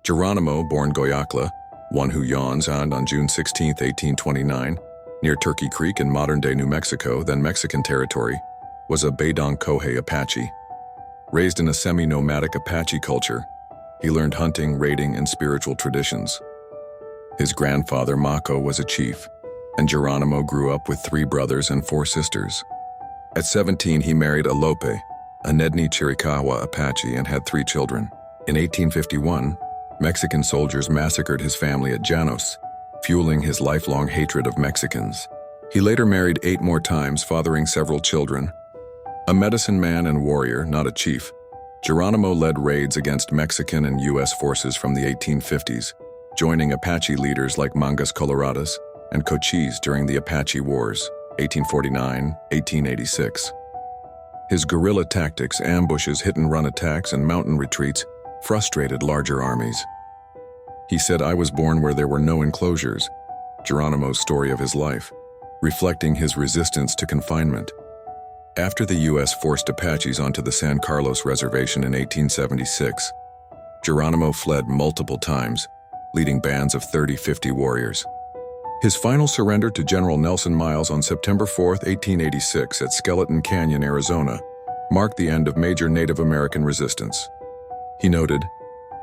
Geronimo, born Goyacla, one who yawns, on June 16, 1829, near Turkey Creek in modern-day New Mexico, then Mexican territory, was a Badong Kohei Apache. Raised in a semi-nomadic Apache culture, he learned hunting, raiding, and spiritual traditions. His grandfather, Mako, was a chief, and Geronimo grew up with 3 brothers and 4 sisters. At 17, he married Alope, a Nedni Chiricahua Apache, and had 3 children. In 1851, Mexican soldiers massacred his family at Llanos, fueling his lifelong hatred of Mexicans. He later married 8 more times, fathering several children. A medicine man and warrior, not a chief, Geronimo led raids against Mexican and U.S. forces from the 1850s, joining Apache leaders like Mangas Coloradas and Cochise during the Apache Wars, 1849-1886. His guerrilla tactics, ambushes, hit-and-run attacks, and mountain retreats frustrated larger armies. He said, "I was born where there were no enclosures," Geronimo's story of his life, reflecting his resistance to confinement. After the U.S. forced Apaches onto the San Carlos Reservation in 1876, Geronimo fled multiple times, leading bands of 30-50 warriors. His final surrender to General Nelson Miles on September 4, 1886 at Skeleton Canyon, Arizona, marked the end of major Native American resistance. He noted,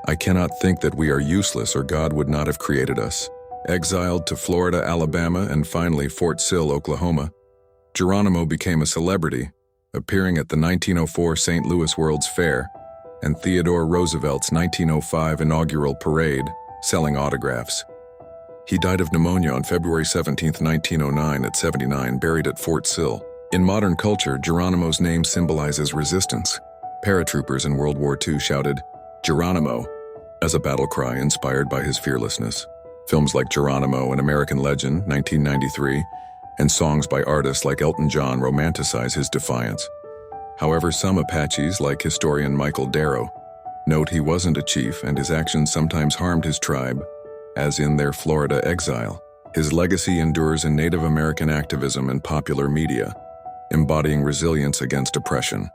"I cannot think that we are useless or God would not have created us." Exiled to Florida, Alabama, and finally Fort Sill, Oklahoma, Geronimo became a celebrity, appearing at the 1904 St. Louis World's Fair and Theodore Roosevelt's 1905 inaugural parade, selling autographs. He died of pneumonia on February 17, 1909 at 79, buried at Fort Sill. In modern culture, Geronimo's name symbolizes resistance. Paratroopers in World War II shouted, "Geronimo," as a battle cry inspired by his fearlessness. Films like Geronimo, An American Legend, 1993, and songs by artists like Elton John romanticize his defiance. However, some Apaches, like historian Michael Darrow, note he wasn't a chief and his actions sometimes harmed his tribe, as in their Florida exile. His legacy endures in Native American activism and popular media, embodying resilience against oppression.